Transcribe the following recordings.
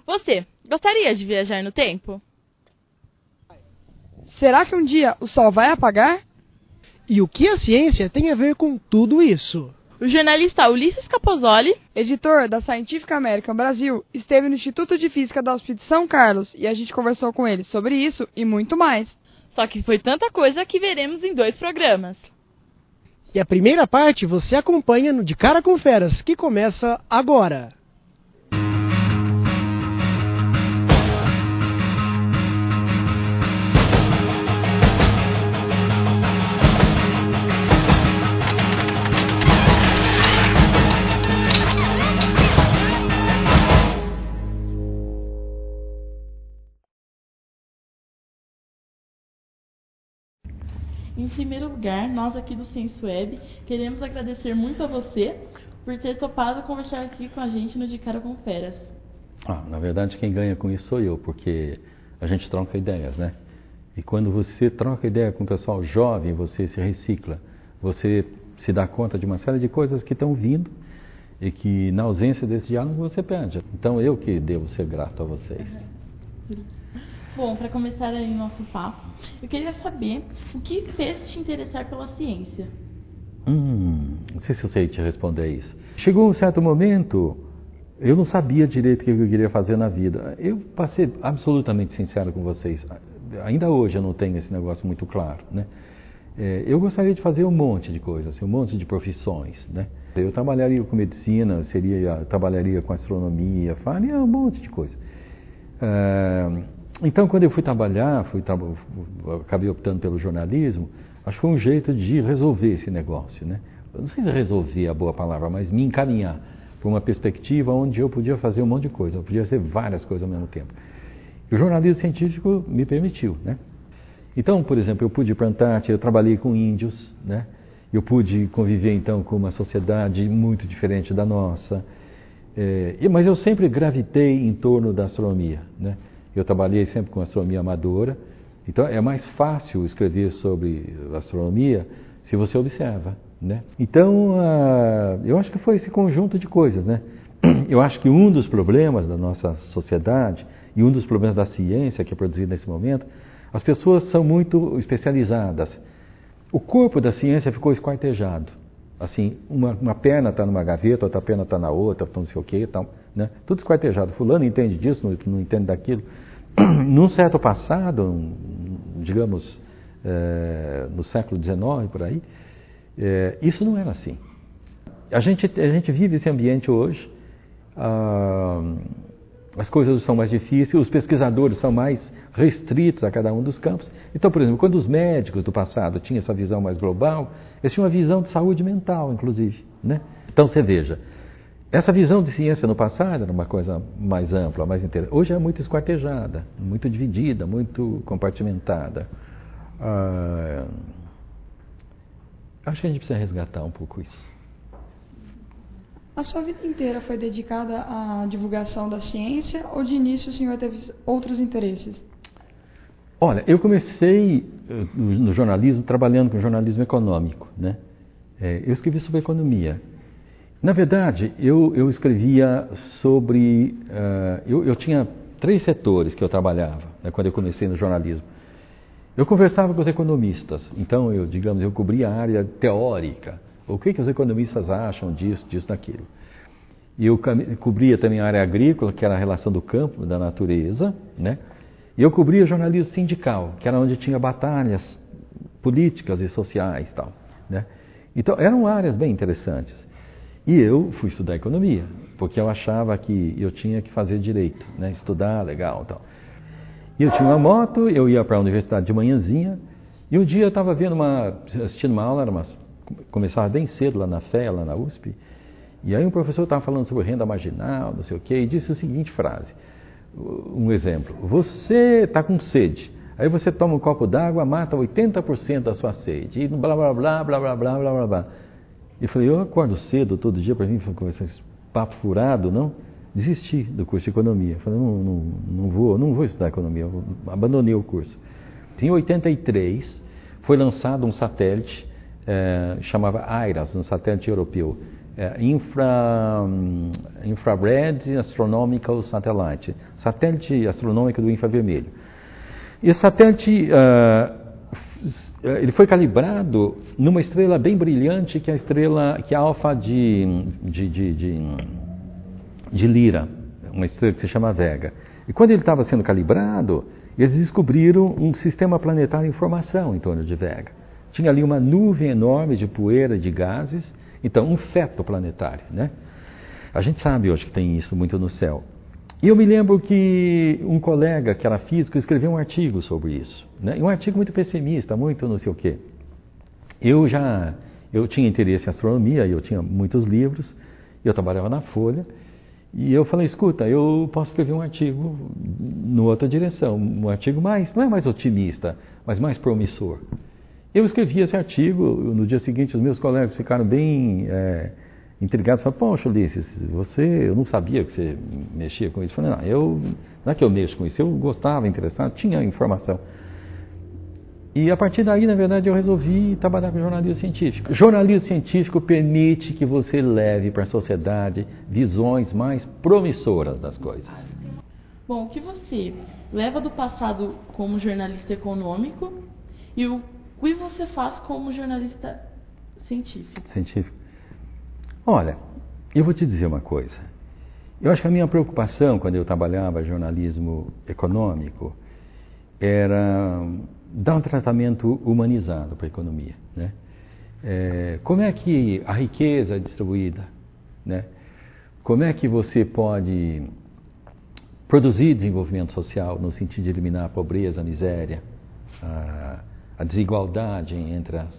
Você gostaria de viajar no tempo? Será que um dia o sol vai apagar? E o que a ciência tem a ver com tudo isso? O jornalista Ulisses Capozoli, editor da Scientific American Brasil, esteve no Instituto de Física da USP de São Carlos e a gente conversou com ele sobre isso e muito mais. Só que foi tanta coisa que veremos em 2 programas. E a primeira parte você acompanha no De Cara com Feras, que começa agora. Em primeiro lugar, nós aqui do ScienceWeb queremos agradecer muito a você por ter topado conversar aqui com a gente no De Cara com Feras. Na verdade, quem ganha com isso sou eu, porque a gente troca ideias, né? E quando você troca ideia com o pessoal jovem, você se recicla, você se dá conta de uma série de coisas que estão vindo e que na ausência desse diálogo você perde. Então eu que devo ser grato a vocês. Bom, para começar aí o nosso papo, eu queria saber o que fez te interessar pela ciência? Não sei se eu sei te responder isso. Chegou um certo momento, eu não sabia direito o que eu queria fazer na vida. Eu passei absolutamente sincero com vocês. Ainda hoje eu não tenho esse negócio muito claro, né? Eu gostaria de fazer um monte de coisas, assim, um monte de profissões, né? Eu trabalharia com medicina, trabalharia com astronomia, faria um monte de coisa. Então, quando eu fui trabalhar, acabei optando pelo jornalismo, acho que foi um jeito de resolver esse negócio, né? Eu não sei se resolver é a boa palavra, mas me encaminhar para uma perspectiva onde eu podia fazer um monte de coisa, eu podia fazer várias coisas ao mesmo tempo. E o jornalismo científico me permitiu, né? Então, por exemplo, eu pude ir para a Antártida, eu trabalhei com índios, né? Eu pude conviver, então, com uma sociedade muito diferente da nossa. Mas eu sempre gravitei em torno da astronomia, né? Eu trabalhei sempre com astronomia amadora, então é mais fácil escrever sobre astronomia se você observa, né? Então, eu acho que foi esse conjunto de coisas, né? Eu acho que um dos problemas da nossa sociedade e um dos problemas da ciência que é produzida nesse momento, as pessoas são muito especializadas. O corpo da ciência ficou esquartejado. Assim, uma perna está numa gaveta, outra perna está na outra, não sei o que e tal, né? Tudo esquartejado. Fulano entende disso, não entende daquilo. Num certo passado, digamos, no século XIX, por aí, isso não era assim. A gente vive esse ambiente hoje, as coisas são mais difíceis, os pesquisadores são mais restritos a cada um dos campos. Então, por exemplo, quando os médicos do passado tinham essa visão mais global, eles tinham uma visão de saúde mental, inclusive, né? Então, você veja, essa visão de ciência no passado era uma coisa mais ampla, mais interessante. Hoje é muito esquartejada, muito dividida, muito compartimentada. Acho que a gente precisa resgatar um pouco isso. A sua vida inteira foi dedicada à divulgação da ciência ou de início o senhor teve outros interesses? Olha, eu comecei no jornalismo trabalhando com jornalismo econômico, né? Eu escrevi sobre economia. Na verdade, eu escrevia sobre... eu tinha 3 setores que eu trabalhava, né, quando eu comecei no jornalismo. Eu conversava com os economistas, então eu cobria a área teórica. O que os economistas acham disso, daquilo. E eu cobria também a área agrícola, que era a relação do campo, da natureza, né? E eu cobria jornalismo sindical, que era onde tinha batalhas políticas e sociais e tal, né? Então, eram áreas bem interessantes. E eu fui estudar economia, porque eu achava que eu tinha que fazer direito, né? Estudar, legal e tal. E eu tinha uma moto, eu ia para a universidade de manhãzinha, e um dia eu estava assistindo uma aula, começava bem cedo lá na FEA, lá na USP, e aí um professor estava falando sobre renda marginal, não sei o quê, e disse a seguinte frase, um exemplo: você está com sede, aí você toma um copo d'água, mata 80% da sua sede, e blá blá blá blá blá blá blá blá blá. E falei, eu acordo cedo todo dia para vir conversar esse papo furado, não? Desisti do curso de economia. Falei, não vou estudar economia, eu abandonei o curso. Em 83 foi lançado um satélite, chamava AIRAS, um satélite europeu. Infrared Astronomical Satellite, satélite astronômico do infravermelho. Esse satélite ele foi calibrado numa estrela bem brilhante, que é a estrela que é alfa de Lira, uma estrela que se chama Vega. E quando ele estava sendo calibrado, eles descobriram um sistema planetário em formação em torno de Vega. Tinha ali uma nuvem enorme de poeira, de gases, então um feto planetário, né? A gente sabe hoje que tem isso muito no céu. E eu me lembro que um colega que era físico escreveu um artigo sobre isso, né? E um artigo muito pessimista, muito não sei o quê. Eu tinha interesse em astronomia, eu tinha muitos livros, eu trabalhava na Folha, e eu falei, escuta, eu posso escrever um artigo em outra direção, um artigo não é mais otimista, mas mais promissor. Eu escrevi esse artigo, no dia seguinte os meus colegas ficaram bem intrigados, falaram, poxa, Ulisses, eu não sabia que você mexia com isso. Eu falei, não é que eu mexo com isso, eu gostava, interessado, tinha informação. E a partir daí, na verdade, eu resolvi trabalhar com jornalismo científico. Jornalismo científico permite que você leve para a sociedade visões mais promissoras das coisas. Bom, o que você leva do passado como jornalista econômico e o que você faz como jornalista científico? Olha, eu vou te dizer uma coisa. Eu acho que a minha preocupação quando eu trabalhava jornalismo econômico era dar um tratamento humanizado para a economia, né? Como é que a riqueza é distribuída, né? Como é que você pode produzir desenvolvimento social no sentido de eliminar a pobreza, a miséria, a desigualdade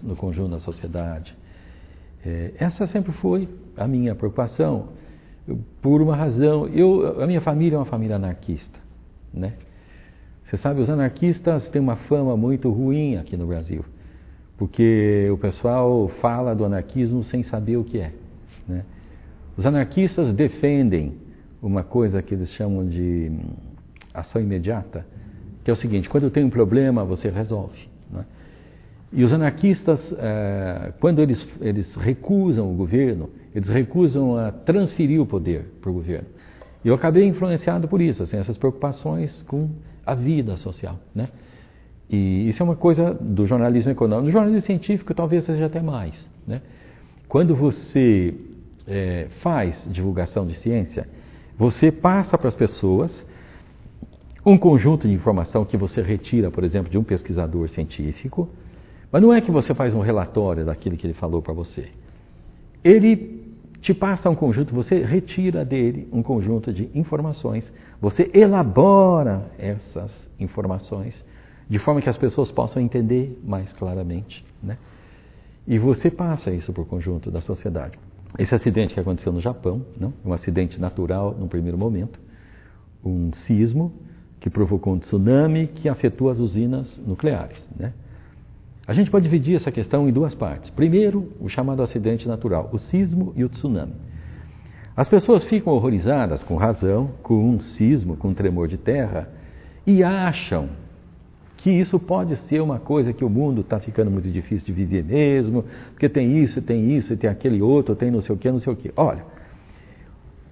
no conjunto da sociedade. Essa sempre foi a minha preocupação, por uma razão. A minha família é uma família anarquista, né? Você sabe, os anarquistas têm uma fama muito ruim aqui no Brasil, porque o pessoal fala do anarquismo sem saber o que é, né? Os anarquistas defendem uma coisa que eles chamam de ação imediata, que é o seguinte: quando tem um problema, você resolve, né? E os anarquistas, quando eles recusam o governo, eles recusam a transferir o poder para o governo. E eu acabei influenciado por isso, assim, essas preocupações com a vida social, né? E isso é uma coisa do jornalismo econômico. No jornalismo científico talvez seja até mais, né? Quando você faz divulgação de ciência, você passa para as pessoas um conjunto de informação que você retira, por exemplo, de um pesquisador científico, mas não é que você faz um relatório daquilo que ele falou para você. Ele te passa um conjunto, você retira dele um conjunto de informações, você elabora essas informações de forma que as pessoas possam entender mais claramente, né? E você passa isso para o conjunto da sociedade. Esse acidente que aconteceu no Japão, não? Um acidente natural no primeiro momento, um sismo que provocou um tsunami que afetou as usinas nucleares, né? A gente pode dividir essa questão em duas partes. Primeiro, o chamado acidente natural, o sismo e o tsunami. As pessoas ficam horrorizadas, com razão, com um sismo, com um tremor de terra, e acham que isso pode ser uma coisa que o mundo está ficando muito difícil de viver mesmo, porque tem isso, e tem aquele outro, tem não sei o que, não sei o que. Olha,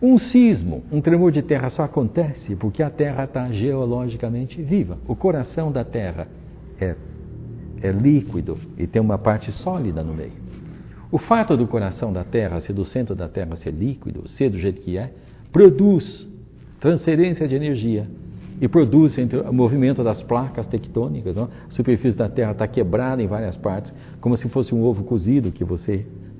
um sismo, um tremor de terra só acontece porque a Terra está geologicamente viva. O coração da Terra é líquido e tem uma parte sólida no meio. O fato do coração da Terra, do centro da Terra ser líquido, ser do jeito que é, produz transferência de energia e produz o movimento das placas tectônicas, não? A superfície da Terra está quebrada em várias partes, como se fosse um ovo cozido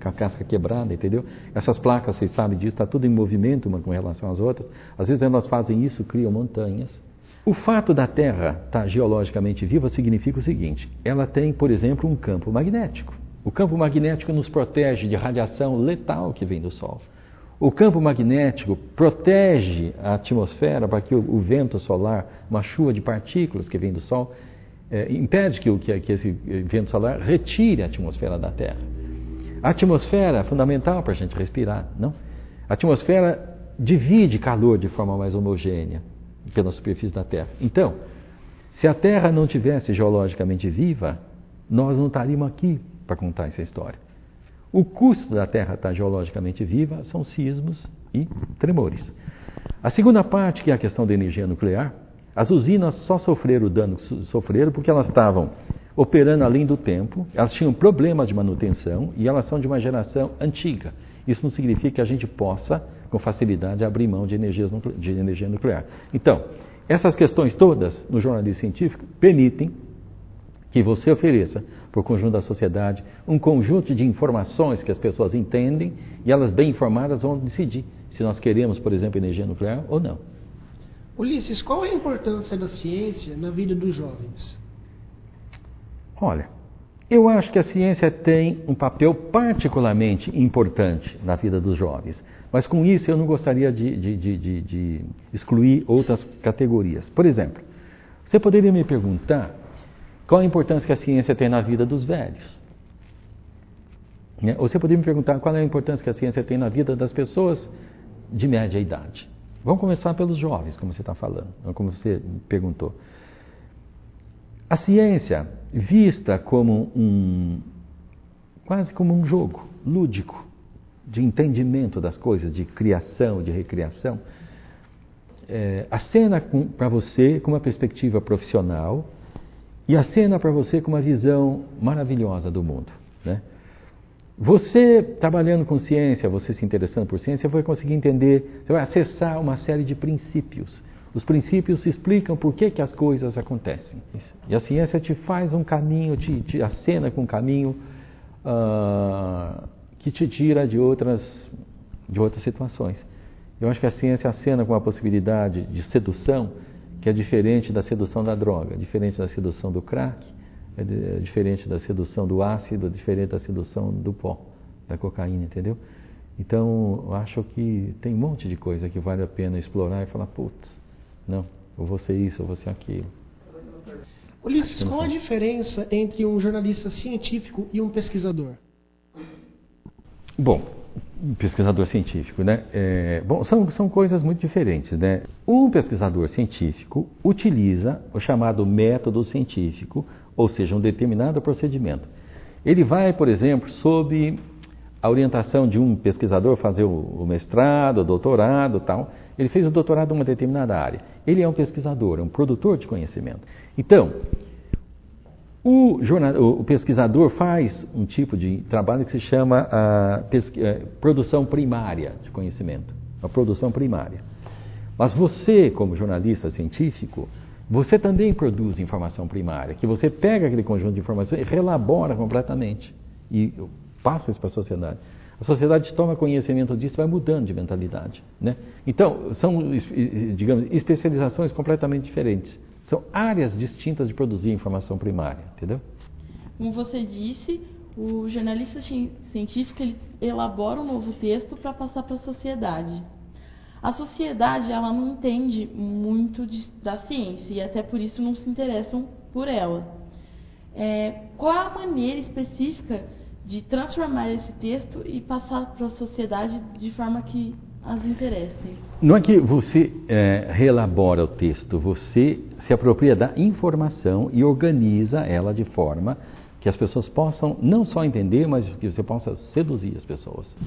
com a casca quebrada, entendeu? Essas placas, vocês sabem disso, está tudo em movimento uma com relação às outras. Às vezes elas fazem isso, criam montanhas. O fato da Terra estar geologicamente viva significa o seguinte: ela tem, por exemplo, um campo magnético. O campo magnético nos protege de radiação letal que vem do Sol. O campo magnético protege a atmosfera para que o vento solar, uma chuva de partículas que vem do Sol, impede que esse vento solar retire a atmosfera da Terra. A atmosfera é fundamental para a gente respirar, não? A atmosfera divide calor de forma mais homogênea pela superfície da Terra. Então, se a Terra não tivesse geologicamente viva, nós não estaríamos aqui para contar essa história. O custo da Terra estar geologicamente viva são sismos e tremores. A segunda parte, que é a questão da energia nuclear, as usinas só sofreram o dano que sofreram porque elas estavam operando além do tempo, elas tinham problemas de manutenção e elas são de uma geração antiga. Isso não significa que a gente possa, com facilidade, abrir mão de energia nuclear. Então, essas questões todas, no jornalismo científico, permitem que você ofereça para o conjunto da sociedade um conjunto de informações que as pessoas entendem e elas, bem informadas, vão decidir se nós queremos, por exemplo, energia nuclear ou não. Ulisses, qual é a importância da ciência na vida dos jovens? Olha, eu acho que a ciência tem um papel particularmente importante na vida dos jovens, mas com isso eu não gostaria de excluir outras categorias. Por exemplo, você poderia me perguntar qual a importância que a ciência tem na vida dos velhos? Ou você poderia me perguntar qual é a importância que a ciência tem na vida das pessoas de média idade? Vamos começar pelos jovens, como você está falando, como você perguntou. A ciência, vista como quase como um jogo lúdico, de entendimento das coisas, de criação, de recriação, acena para você com uma perspectiva profissional e acena para você com uma visão maravilhosa do mundo, né? Você, trabalhando com ciência, você se interessando por ciência, vai conseguir entender, você vai acessar uma série de princípios. Os princípios explicam por que as coisas acontecem. E a ciência te faz um caminho, te acena com um caminho que te tira de outras situações. Eu acho que a ciência acena com a possibilidade de sedução, que é diferente da sedução da droga, diferente da sedução do crack, é diferente da sedução do ácido, diferente da sedução do pó, da cocaína, entendeu? Então, eu acho que tem um monte de coisa que vale a pena explorar e falar, putz, não, eu vou ser isso, eu vou ser aquilo. Ulisses, qual a diferença entre um jornalista científico e um pesquisador? Bom, um pesquisador científico, né? São coisas muito diferentes, né? Um pesquisador científico utiliza o chamado método científico, ou seja, um determinado procedimento. Ele vai, por exemplo, sob a orientação de um pesquisador fazer o mestrado, o doutorado, tal. Ele fez o doutorado em uma determinada área. Ele é um pesquisador, é um produtor de conhecimento. Então, o pesquisador faz um tipo de trabalho que se chama produção primária de conhecimento, a produção primária. Mas você, como jornalista científico, você também produz informação primária, que você pega aquele conjunto de informações e relabora completamente e passa isso para a sociedade. A sociedade toma conhecimento disso e vai mudando de mentalidade, né? Então, são, digamos, especializações completamente diferentes. São áreas distintas de produzir informação primária, entendeu? Como você disse, o jornalista científico ele elabora um novo texto para passar para a sociedade. A sociedade ela não entende muito da ciência e até por isso não se interessam por ela. Qual a maneira específica de transformar esse texto e passar para a sociedade de forma que as interesse? Não é que você reelabora o texto, você se apropria da informação e organiza ela de forma que as pessoas possam não só entender, mas que você possa seduzir as pessoas.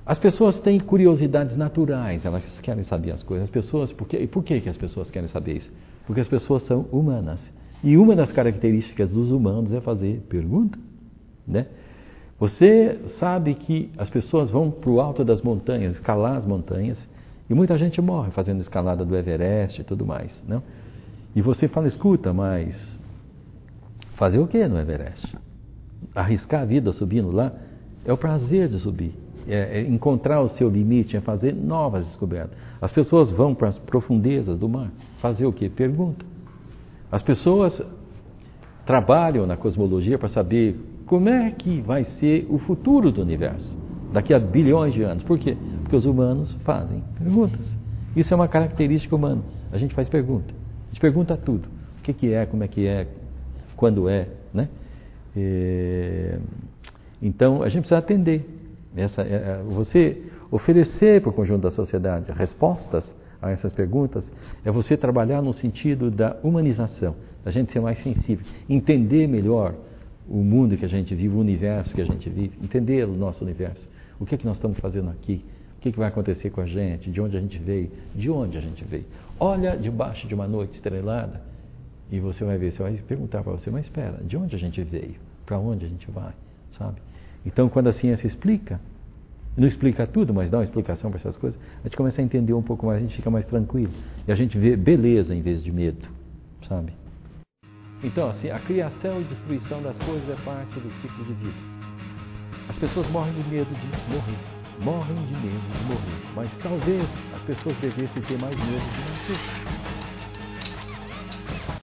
As pessoas têm curiosidades naturais, elas querem saber as coisas. As pessoas, por que as pessoas querem saber isso? Porque as pessoas são humanas. E uma das características dos humanos é fazer pergunta, né? Você sabe que as pessoas vão para o alto das montanhas, escalar as montanhas, e muita gente morre fazendo escalada do Everest e tudo mais, não? E você fala, escuta, mas fazer o que no Everest? Arriscar a vida subindo lá é o prazer de subir. É encontrar o seu limite, é fazer novas descobertas. As pessoas vão para as profundezas do mar. Fazer o quê? Pergunta. As pessoas trabalham na cosmologia para saber como é que vai ser o futuro do universo daqui a bilhões de anos. Por quê? Porque os humanos fazem perguntas. Isso é uma característica humana. A gente faz pergunta. A gente pergunta tudo. O que é, como é que é, quando é, né? Então, a gente precisa atender. Você oferecer para o conjunto da sociedade respostas a essas perguntas é você trabalhar no sentido da humanização, da gente ser mais sensível, entender melhor o mundo que a gente vive, o universo que a gente vive, entender o nosso universo. O que nós estamos fazendo aqui? O que vai acontecer com a gente? De onde a gente veio? De onde a gente veio? Olha debaixo de uma noite estrelada e você vai ver, você vai perguntar para você, mas espera, de onde a gente veio? Para onde a gente vai? Sabe? Então, quando a ciência explica, não explica tudo, mas dá uma explicação para essas coisas, a gente começa a entender um pouco mais, a gente fica mais tranquilo. E a gente vê beleza em vez de medo, sabe? Então, assim, a criação e destruição das coisas é parte do ciclo de vida. As pessoas morrem de medo de morrer. Morrem de medo de morrer. Mas talvez as pessoas devessem ter mais medo de não ter.